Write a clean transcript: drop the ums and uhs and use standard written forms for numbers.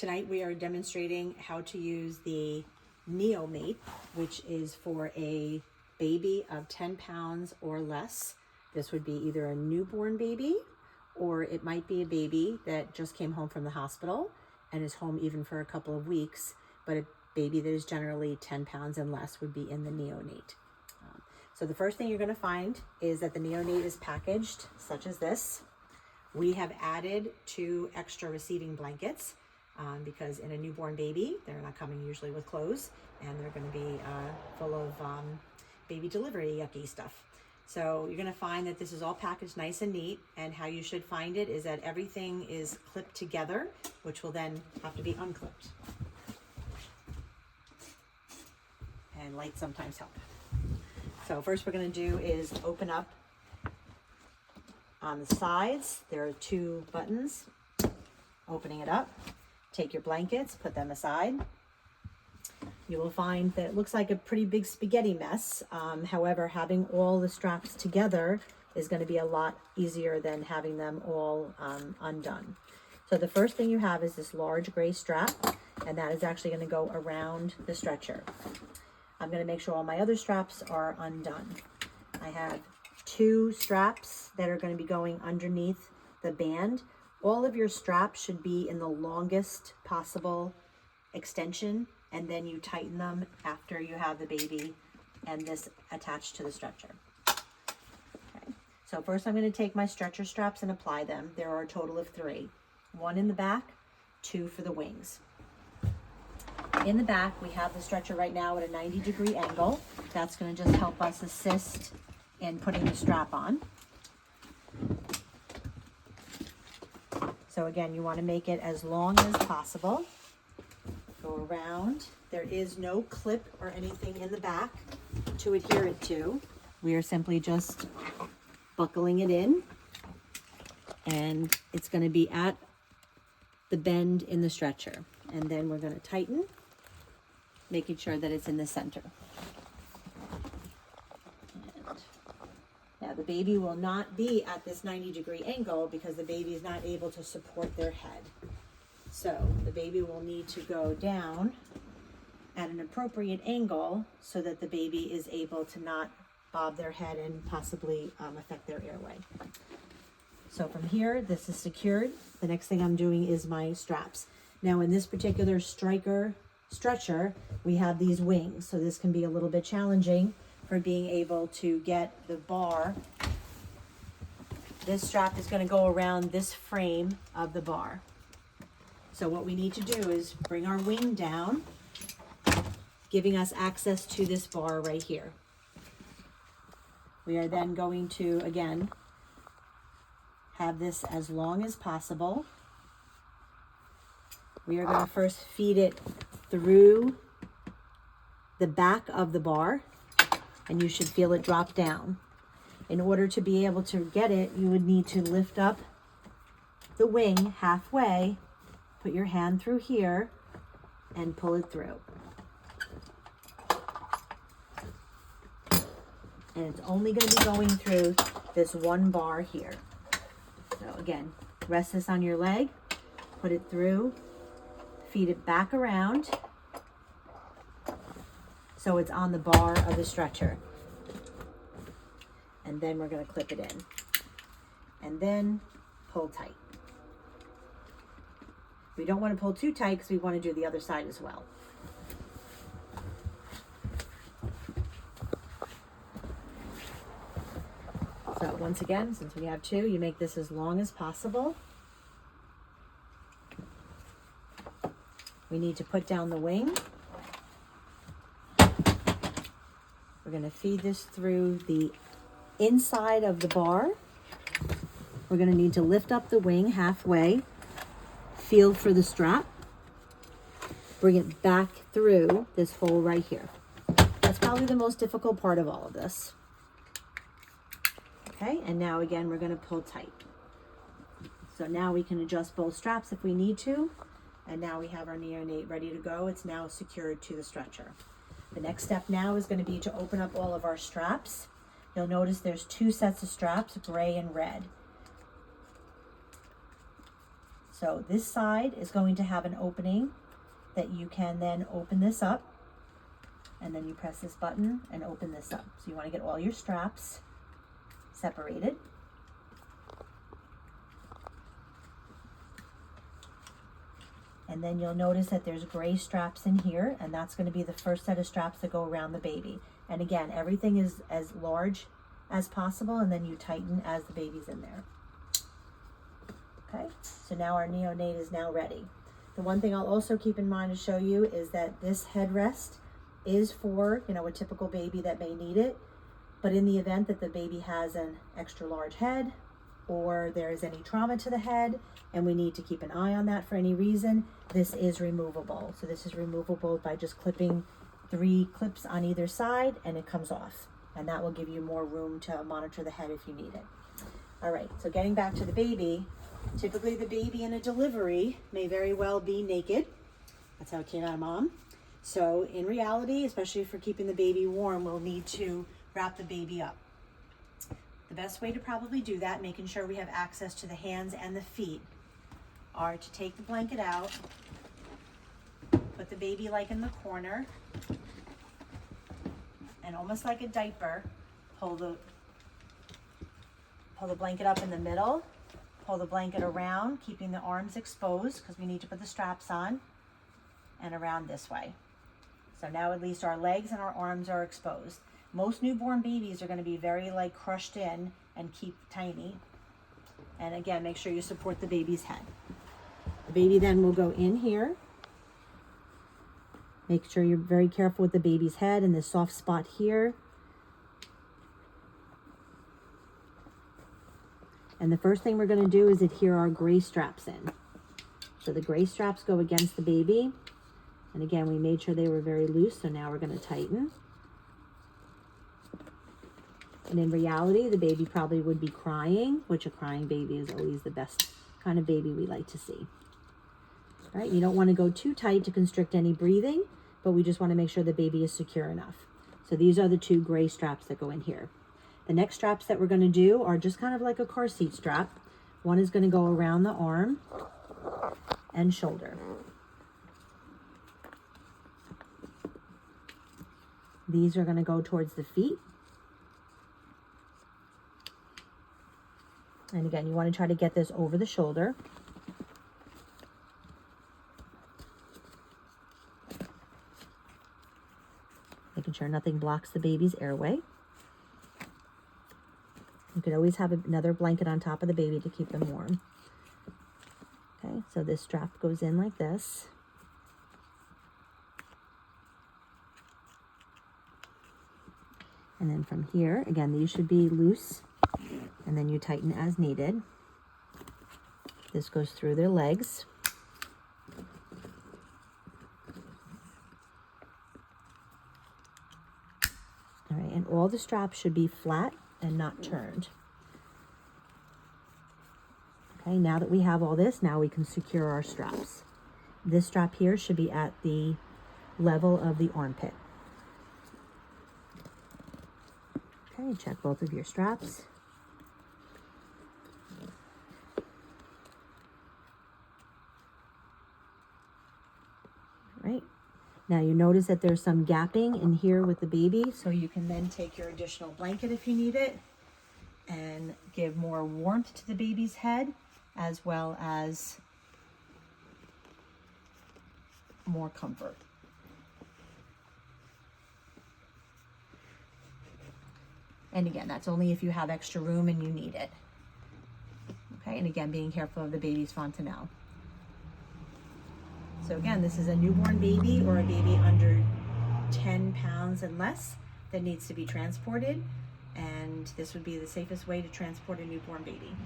Tonight we are demonstrating how to use the Neonate, which is for a baby of 10 pounds or less. This would be either a newborn baby, or it might be a baby that just came home from the hospital and is home even for a couple of weeks, but a baby that is generally 10 pounds and less would be in the Neonate. So the first thing you're going to find is that the Neonate is packaged such as this. We have added 2 extra receiving blankets because in a newborn baby, they're not coming usually with clothes, and they're going to be full of baby delivery yucky stuff. So you're going to find that this is all packaged nice and neat, and how you should find it is that everything is clipped together, which will then have to be unclipped. And lights sometimes help. So first we're going to do is open up on the sides. There are 2 buttons. Opening it up, take your blankets, put them aside. You will find that it looks like a pretty big spaghetti mess. However, having all the straps together is going to be a lot easier than having them all undone. So the first thing you have is this large gray strap, and that is actually going to go around the stretcher. I'm going to make sure all my other straps are undone. I have 2 straps that are going to be going underneath the band. All of your straps should be in the longest possible extension, and then you tighten them after you have the baby and this attached to the stretcher. Okay. So first I'm going to take my stretcher straps and apply them. There are a total of 3. 1 in the back, 2 for the wings. In the back, we have the stretcher right now at a 90-degree angle. That's going to just help us assist in putting the strap on. So again, you want to make it as long as possible. Go around. There is no clip or anything in the back to adhere it to. We are simply just buckling it in, and it's going to be at the bend in the stretcher. And then we're going to tighten, making sure that it's in the center. And now the baby will not be at this 90-degree angle because the baby is not able to support their head. So the baby will need to go down at an appropriate angle so that the baby is able to not bob their head and possibly affect their airway. So from here, this is secured. The next thing I'm doing is my straps. Now in this particular stretcher, we have these wings, so this can be a little bit challenging for being able to get the bar. This strap is going to go around this frame of the bar. So what we need to do is bring our wing down, giving us access to this bar right here. We are then going to, again, have this as long as possible. We are going to first feed it through the back of the bar, and you should feel it drop down. In order to be able to get it, you would need to lift up the wing halfway, put your hand through here, and pull it through. And it's only going to be going through this 1 bar here. So again, rest this on your leg, put it through, feed it back around so it's on the bar of the stretcher. And then we're going to clip it in. And then pull tight. We don't want to pull too tight because we want to do the other side as well. So once again, since we have 2, you make this as long as possible. We need to put down the wing. We're going to feed this through the inside of the bar. We're going to need to lift up the wing halfway, feel for the strap, bring it back through this hole right here. That's probably the most difficult part of all of this. Okay, and now again, we're going to pull tight. So now we can adjust both straps if we need to. And now we have our Neonate ready to go. It's now secured to the stretcher. The next step now is going to be to open up all of our straps. You'll notice there's 2 sets of straps, gray and red. So this side is going to have an opening that you can then open this up, and then you press this button and open this up. So you want to get all your straps separated. And then you'll notice that there's gray straps in here, and that's going to be the first set of straps that go around the baby. And again, everything is as large as possible, and then you tighten as the baby's in there. Okay, so now our neonate is now ready. The one thing I'll also keep in mind to show you is that this headrest is for, a typical baby that may need it, but in the event that the baby has an extra large head, or there is any trauma to the head, and we need to keep an eye on that for any reason, this is removable. So this is removable by just clipping 3 clips on either side, and it comes off. And that will give you more room to monitor the head if you need it. All right, so getting back to the baby, typically the baby in a delivery may very well be naked. That's how it came out of mom. So in reality, especially for keeping the baby warm, we'll need to wrap the baby up. The best way to probably do that, making sure we have access to the hands and the feet, are to take the blanket out, put the baby like in the corner, and almost like a diaper, pull the blanket up in the middle, pull the blanket around, keeping the arms exposed because we need to put the straps on, and around this way. So now at least our legs and our arms are exposed. Most newborn babies are going to be very crushed in and keep tiny. And again, make sure you support the baby's head. The baby then will go in here. Make sure you're very careful with the baby's head and this soft spot here. And the first thing we're going to do is adhere our gray straps in. So the gray straps go against the baby. And again, we made sure they were very loose, so now we're going to tighten. And in reality, the baby probably would be crying, which a crying baby is always the best kind of baby we like to see. All right, you don't want to go too tight to constrict any breathing, but we just want to make sure the baby is secure enough. So these are the 2 gray straps that go in here. The next straps that we're going to do are just kind of like a car seat strap. One is going to go around the arm and shoulder. These are going to go towards the feet. And again, you want to try to get this over the shoulder. Making sure nothing blocks the baby's airway. You could always have another blanket on top of the baby to keep them warm. Okay, so this strap goes in like this. And then from here, again, these should be loose. And then you tighten as needed. This goes through their legs. All right, and all the straps should be flat and not turned. Okay, now that we have all this, now we can secure our straps. This strap here should be at the level of the armpit. Okay, check both of your straps. Right. Now you notice that there's some gapping in here with the baby, so you can then take your additional blanket if you need it and give more warmth to the baby's head as well as more comfort. And again, that's only if you have extra room and you need it. Okay, and again, being careful of the baby's fontanelle. So again, this is a newborn baby or a baby under 10 pounds and less that needs to be transported. And this would be the safest way to transport a newborn baby.